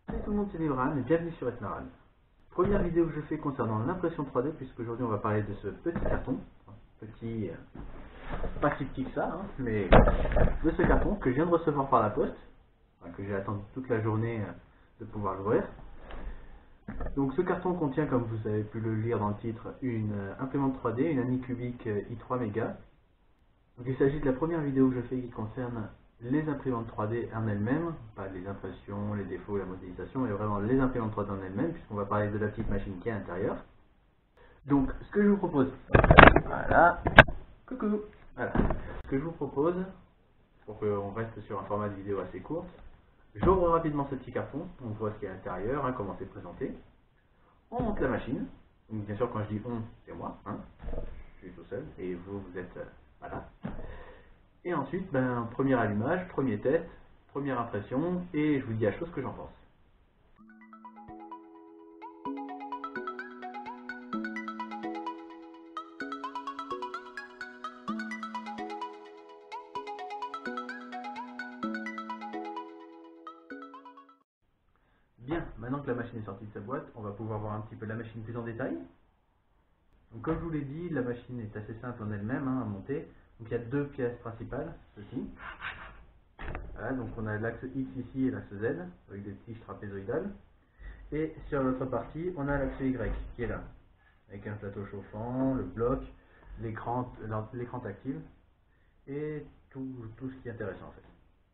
Salut tout le monde, c'est Nebran et bienvenue sur Etnaran. Première vidéo que je fais concernant l'impression 3D, puisqu'aujourd'hui on va parler de ce petit carton. Petit, pas si petit que ça, hein, mais de ce carton que je viens de recevoir par la poste, que j'ai attendu toute la journée de pouvoir l'ouvrir. Donc ce carton contient, comme vous avez pu le lire dans le titre, une imprimante 3D, une Anycubic i3 Mega. Donc il s'agit de la première vidéo que je fais qui concerne les imprimantes 3D en elles-mêmes, pas les impressions, les défauts, la modélisation, mais vraiment les imprimantes 3D en elles-mêmes, puisqu'on va parler de la petite machine qui est à l'intérieur. Donc ce que je vous propose, voilà, coucou, voilà, ce que je vous propose, pour qu'on reste sur un format de vidéo assez court, j'ouvre rapidement ce petit carton, on voit ce qu'il y a à l'intérieur, hein, comment c'est présenté, on monte la machine, donc bien sûr quand je dis on, c'est moi, hein, je suis tout seul, et vous, vous êtes, voilà. Et ensuite, premier allumage, premier test, première impression, et je vous dis à chose que j'en pense. Bien, maintenant que la machine est sortie de sa boîte, on va pouvoir voir un petit peu la machine plus en détail. Donc comme je vous l'ai dit, la machine est assez simple en elle-même à monter. Donc il y a deux pièces principales, ceci. Voilà, donc on a l'axe X ici et l'axe Z, avec des tiges trapézoïdales. Et sur l'autre partie, on a l'axe Y, qui est là, avec un plateau chauffant, le bloc, l'écran tactile, et tout ce qui est intéressant en fait.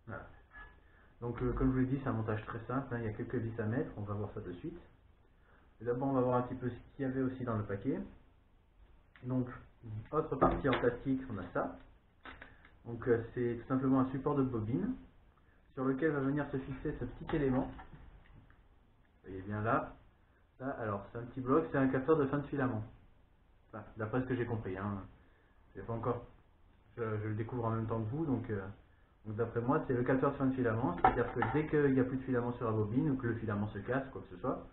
Voilà. Donc comme je vous l'ai dit, c'est un montage très simple, hein, il y a quelques vis à mettre, on va voir ça de suite. D'abord on va voir un petit peu ce qu'il y avait aussi dans le paquet. Donc, autre partie en plastique, on a ça. Donc c'est tout simplement un support de bobine sur lequel va venir se fixer ce petit élément. Vous voyez bien là. Ça, alors c'est un petit bloc, c'est un capteur de fin de filament. Enfin, d'après ce que j'ai compris, hein. C'est pas encore, je le découvre en même temps que vous, donc d'après moi c'est le capteur de fin de filament, c'est-à-dire que dès qu'il n'y a plus de filament sur la bobine ou que le filament se casse, quoi que ce soit,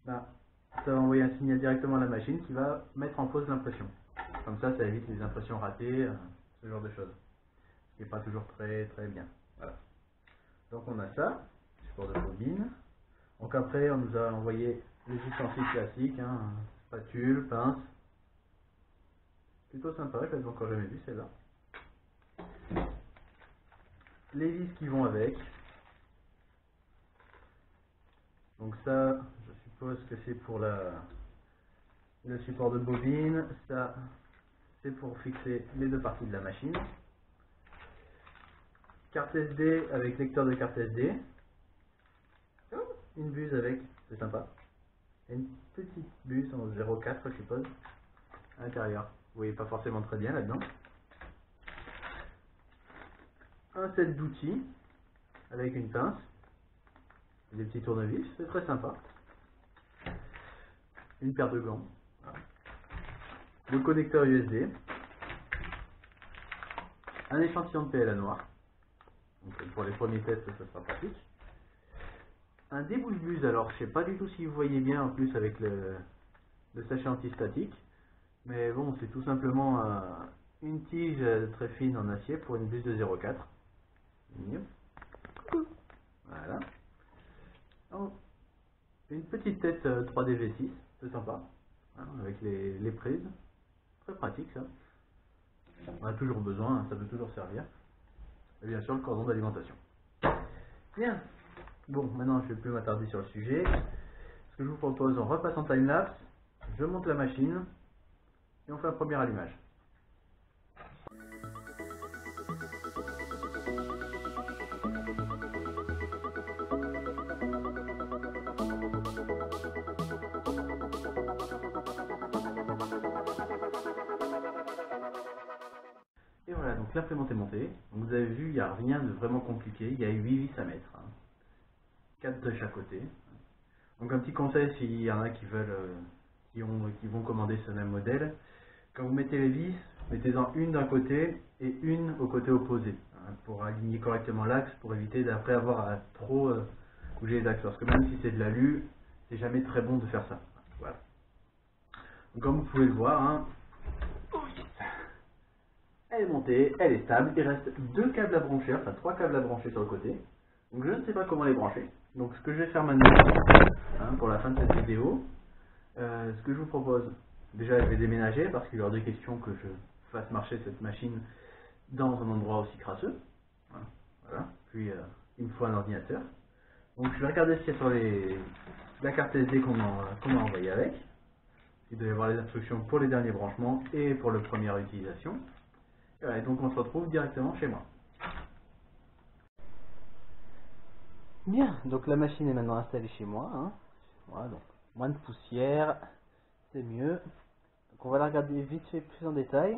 ça va envoyer un signal directement à la machine qui va mettre en pause l'impression. Comme ça évite les impressions ratées, ce genre de choses. Ce qui n'est pas toujours très bien. Voilà. Donc on a ça, support de bobine. Donc après on nous a envoyé les ustensiles classiques, hein, spatule, pince. Plutôt sympa, je l'avais encore jamais vu celle-là. Les vis qui vont avec. Donc ça, je suppose que c'est pour le support de bobine. Ça, c'est pour fixer les deux parties de la machine. Carte SD avec lecteur de carte SD. Une buse avec, c'est sympa. Et une petite buse en 0,4 je suppose, à l'intérieur. Vous voyez pas forcément très bien là-dedans. Un set d'outils avec une pince. Et des petits tournevis, c'est très sympa. Une paire de gants. Voilà. Le connecteur USB. Un échantillon de PLA noir. Donc pour les premiers tests, ça sera pratique. Un débouche-buse, alors je sais pas du tout si vous voyez bien en plus avec le sachet antistatique. Mais bon, c'est tout simplement une tige très fine en acier pour une buse de 0,4. Voilà. Donc, une petite tête 3D V6, c'est sympa. Hein, avec les prises. Très pratique ça. On a toujours besoin, ça peut toujours servir. Et bien sûr le cordon d'alimentation. Bien. Bon, maintenant je ne vais plus m'attarder sur le sujet. Ce que je vous propose, on repasse en time-lapse. Je monte la machine. Et on fait un premier allumage. Et voilà, donc l'imprimante est montée. Donc vous avez vu, il n'y a rien de vraiment compliqué. Il y a 8 vis à mettre. 4 de chaque côté. Donc un petit conseil s'il y en a qui veulent, qui vont commander ce même modèle. Quand vous mettez les vis, mettez-en une d'un côté et une au côté opposé, hein, pour aligner correctement l'axe, pour éviter d'après avoir à trop bouger les axes. Parce que même si c'est de l'alu, c'est jamais très bon de faire ça. Voilà. Donc, comme vous pouvez le voir, hein, elle est montée, elle est stable. Il reste 2 câbles à brancher, enfin 3 câbles à brancher sur le côté. Donc je ne sais pas comment les brancher. Donc ce que je vais faire maintenant, hein, pour la fin de cette vidéo, ce que je vous propose, déjà je vais déménager parce qu'il y aura des questions que je fasse marcher cette machine dans un endroit aussi crasseux. Hein, voilà. Puis il me faut un ordinateur. Donc je vais regarder ce qu'il y a sur la carte SD qu'on m'a envoyée avec. Il doit y avoir les instructions pour les derniers branchements et pour la première utilisation. Et voilà, donc on se retrouve directement chez moi. Bien, donc la machine est maintenant installée chez moi. Hein. Voilà, donc moins de poussière, c'est mieux. Donc on va la regarder vite fait plus en détail.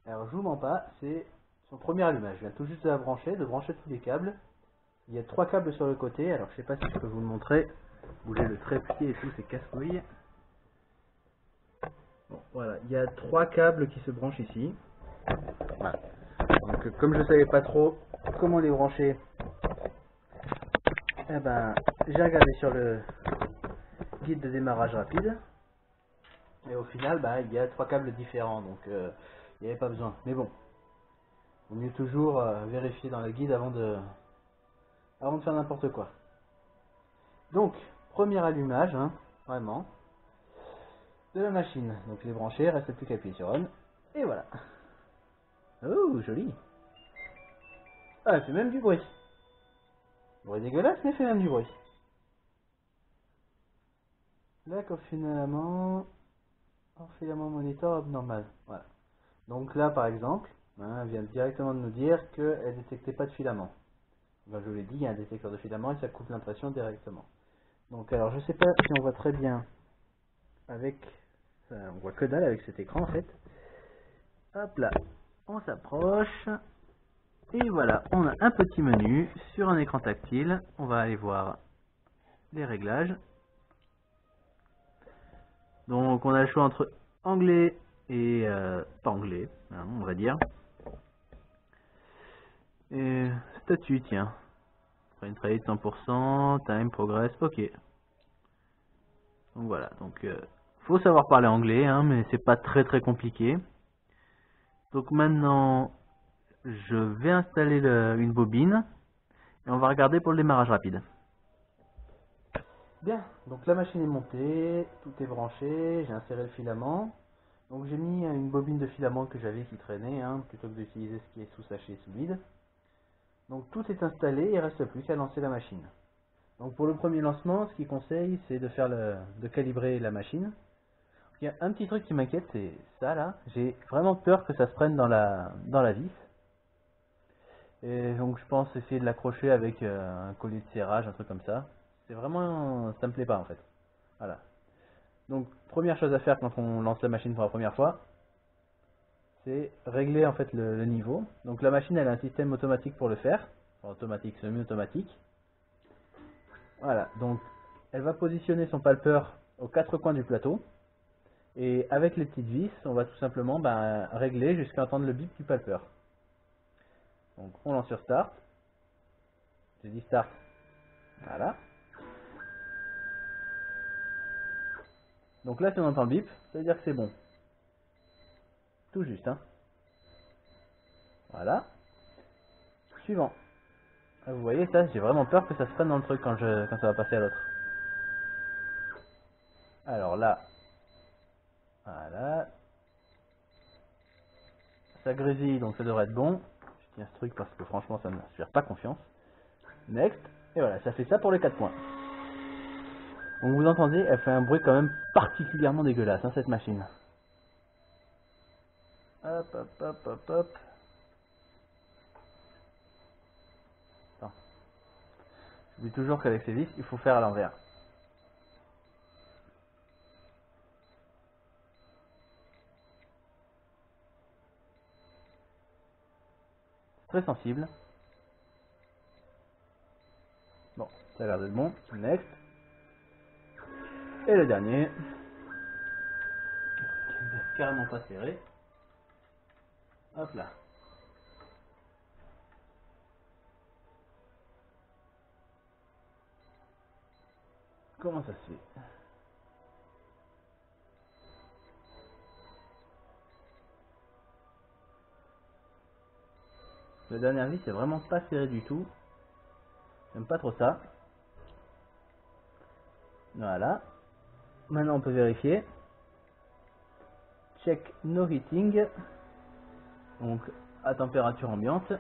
Alors je vous mens pas, c'est son premier allumage. Je viens tout juste de la brancher, de brancher tous les câbles. Il y a 3 câbles sur le côté, alors je sais pas si je peux vous le montrer. Bouger le trépied et tout, c'est casse-couille. Bon, voilà, il y a 3 câbles qui se branchent ici. Voilà. Donc comme je ne savais pas trop comment les brancher, eh ben, j'ai regardé sur le guide de démarrage rapide. Et au final, bah, il y a 3 câbles différents, donc il n'y avait pas besoin. Mais bon, il vaut mieux toujours vérifier dans le guide avant de faire n'importe quoi. Donc, premier allumage, hein, vraiment, de la machine. Donc les brancher, reste plus qu'à appuyer sur on. Et voilà. Oh, joli. Ah, elle fait même du bruit. Bruit dégueulasse, mais elle fait même du bruit. Là, filament monitor abnormal. Voilà. Donc là, par exemple, hein, elle vient directement de nous dire qu'elle ne détectait pas de filament. Ben, je vous l'ai dit, il y a un détecteur de filament et ça coupe l'impression directement. Donc alors, je sais pas si on voit très bien avec... on voit que dalle avec cet écran en fait. Hop là, on s'approche. Et voilà, on a un petit menu sur un écran tactile. On va aller voir les réglages. Donc on a le choix entre anglais et pas anglais, hein, on va dire. Et statut, tiens. Frame rate 100%, time, progress, ok. Donc voilà, donc faut savoir parler anglais, hein, mais c'est pas très compliqué. Donc maintenant, je vais installer une bobine et on va regarder pour le démarrage rapide. Bien, donc la machine est montée, tout est branché, j'ai inséré le filament. Donc j'ai mis une bobine de filament que j'avais qui traînait, hein, plutôt que d'utiliser ce qui est sous sachet et sous vide. Donc tout est installé, il ne reste plus qu'à lancer la machine. Donc pour le premier lancement, ce qu'il conseille, c'est de calibrer la machine. Il y a un petit truc qui m'inquiète, c'est ça là. J'ai vraiment peur que ça se prenne dans la vis. Et donc je pense essayer de l'accrocher avec un collier de serrage, un truc comme ça. C'est vraiment, ça me plaît pas en fait. Voilà. Donc première chose à faire quand on lance la machine pour la première fois, c'est régler en fait le niveau. Donc la machine elle a un système automatique pour le faire. Enfin, automatique, semi-automatique. Voilà, donc elle va positionner son palpeur aux 4 coins du plateau. Et avec les petites vis, on va tout simplement régler jusqu'à entendre le bip du palpeur. Donc on lance sur Start. J'ai dit Start. Voilà. Donc là si on entend le bip, ça veut dire que c'est bon. Tout juste, hein. Voilà. Suivant. Vous voyez ça, j'ai vraiment peur que ça se prenne dans le truc quand ça va passer à l'autre. Alors là, voilà. Ça grésille, donc ça devrait être bon. Je tiens ce truc parce que franchement ça ne m'inspire pas confiance. Next. Et voilà, ça fait ça pour les 4 points. Donc vous entendez, elle fait un bruit quand même particulièrement dégueulasse, hein, cette machine. Hop, hop, hop, hop, hop. Attends. Je dis toujours qu'avec ces vis, il faut faire à l'envers. Très sensible. Bon, ça a l'air d'être bon. Next. Et le dernier. Carrément pas serré. Hop là. Comment ça se fait? La dernière vis c'est vraiment pas serré du tout. J'aime pas trop ça. Voilà. Maintenant on peut vérifier. Check no heating. Donc à température ambiante.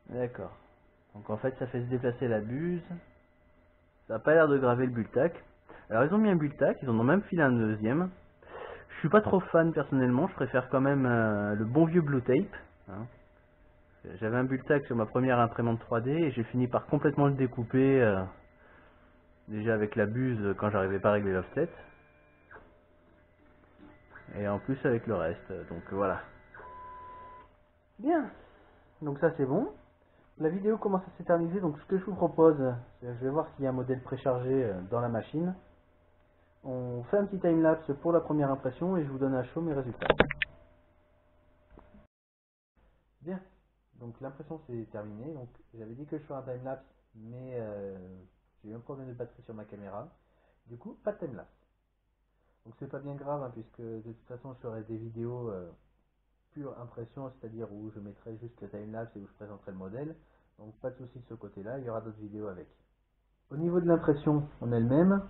D'accord. Donc en fait ça fait se déplacer la buse. Ça n'a pas l'air de graver le Bultac. Alors ils ont mis un Bultac, ils en ont même filé un deuxième. Je suis pas trop fan personnellement, je préfère quand même le bon vieux Blue Tape. Hein. J'avais un Bultac sur ma première imprimante 3D et j'ai fini par complètement le découper. Déjà avec la buse quand j'arrivais pas à régler l'offset. Et en plus avec le reste. Donc voilà. Bien. Donc ça c'est bon. La vidéo commence à s'éterniser, donc ce que je vous propose, je vais voir s'il y a un modèle préchargé dans la machine. On fait un petit timelapse pour la première impression et je vous donne à chaud mes résultats. Bien, donc l'impression c'est terminé. Donc j'avais dit que je ferais un timelapse, mais j'ai eu un problème de batterie sur ma caméra. Du coup, pas de timelapse. Donc c'est pas bien grave, hein, puisque de toute façon je ferai des vidéos pure impression, c'est-à-dire où je mettrai juste le timelapse et où je présenterai le modèle. Donc pas de souci de ce côté-là, il y aura d'autres vidéos avec. Au niveau de l'impression en elle-même,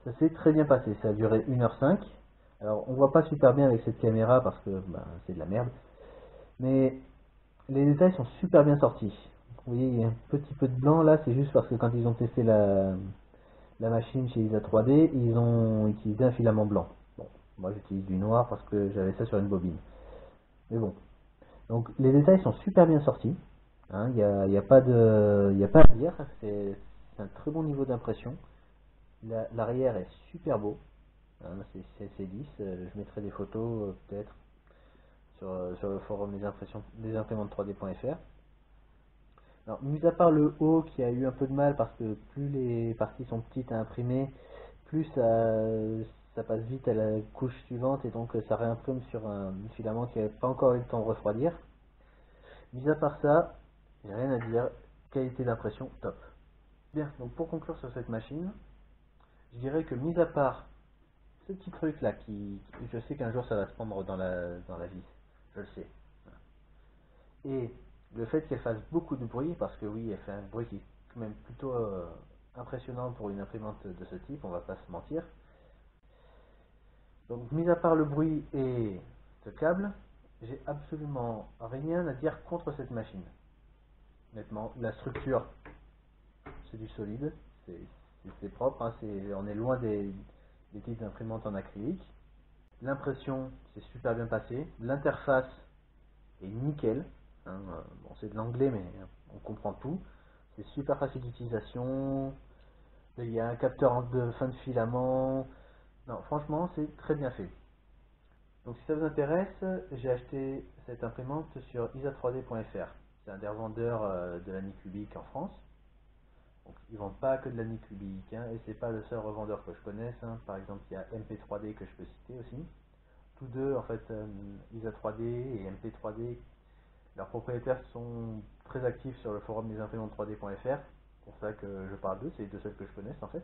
ça s'est très bien passé, ça a duré 1h05. Alors on voit pas super bien avec cette caméra parce que c'est de la merde, mais les détails sont super bien sortis. Vous voyez, il y a un petit peu de blanc là, c'est juste parce que quand ils ont testé la machine chez ISA 3D, ils ont utilisé un filament blanc. Bon, moi j'utilise du noir parce que j'avais ça sur une bobine. Mais bon, donc les détails sont super bien sortis. Hein, y a pas à dire, c'est un très bon niveau d'impression. L'arrière est super beau, hein, c'est lisse. Je mettrai des photos peut-être sur le forum des imprimantes 3D.fr. Alors, mis à part le haut qui a eu un peu de mal parce que plus les parties sont petites à imprimer, plus ça passe vite à la couche suivante et donc ça réimprime sur un filament qui n'a pas encore eu le temps de refroidir. Mis à part ça, j'ai rien à dire, qualité d'impression top. Bien, donc pour conclure sur cette machine, je dirais que mis à part ce petit truc là je sais qu'un jour ça va se prendre dans la vis, je le sais. Et le fait qu'elle fasse beaucoup de bruit, parce que oui, elle fait un bruit qui est quand même plutôt impressionnant pour une imprimante de ce type, on va pas se mentir. Donc mis à part le bruit et ce câble, j'ai absolument rien à dire contre cette machine. Honnêtement, la structure, c'est du solide, c'est propre, hein, on est loin des types d'imprimantes en acrylique. L'impression, c'est super bien passé. L'interface est nickel. Hein, bon, c'est de l'anglais, mais on comprend tout. C'est super facile d'utilisation. Il y a un capteur de fin de filament. Non, franchement, c'est très bien fait. Donc, si ça vous intéresse, j'ai acheté cette imprimante sur isa3d.fr. C'est un des revendeurs de l'année cubique en France. Donc, ils vendent pas que de l'année cubique, hein, et c'est pas le seul revendeur que je connaisse. Hein. Par exemple, il y a MP3D que je peux citer aussi. Tous deux, en fait, ISA3D et MP3D, leurs propriétaires sont très actifs sur le forum des imprimantes 3D.fr. C'est pour ça que je parle d'eux, c'est les deux seuls que je connaisse en fait.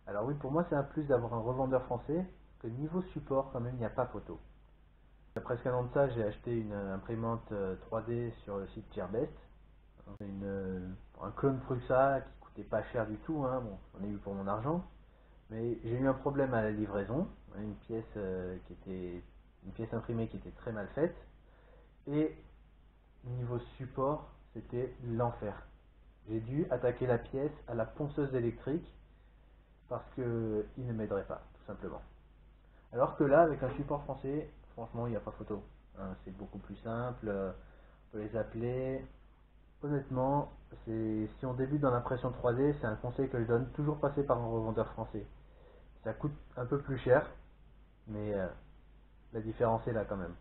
Alors oui, pour moi c'est un plus d'avoir un revendeur français, que niveau support quand même il n'y a pas photo. Il y a presque un an de ça, j'ai acheté une imprimante 3D sur le site Gearbest. Un clone Prusa qui coûtait pas cher du tout, hein. Bon, j'en ai eu pour mon argent. Mais j'ai eu un problème à la livraison, une pièce une pièce imprimée qui était très mal faite, et niveau support, c'était l'enfer. J'ai dû attaquer la pièce à la ponceuse électrique parce que il ne m'aiderait pas, tout simplement. Alors que là, avec un support français, franchement, il n'y a pas photo. Hein, c'est beaucoup plus simple, on peut les appeler. Honnêtement, si on débute dans l'impression 3D, c'est un conseil que je donne, toujours passer par un revendeur français. Ça coûte un peu plus cher, mais la différence est là quand même.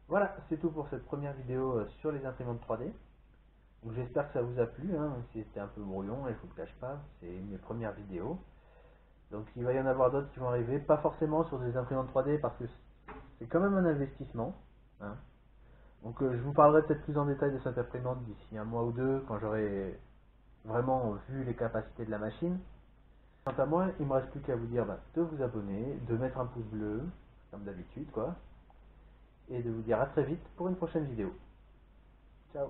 Voilà, c'est tout pour cette première vidéo sur les imprimantes 3D. Donc j'espère que ça vous a plu, hein, même si c'était un peu brouillon, et je vous le cache pas, c'est mes premières vidéos. Donc il va y en avoir d'autres qui vont arriver, pas forcément sur des imprimantes 3D parce que c'est quand même un investissement. Hein. Donc je vous parlerai peut-être plus en détail de cette imprimante d'ici un mois ou deux, quand j'aurai vraiment vu les capacités de la machine. Quant à moi, il me reste plus qu'à vous dire de vous abonner, de mettre un pouce bleu, comme d'habitude, quoi, et de vous dire à très vite pour une prochaine vidéo. Ciao.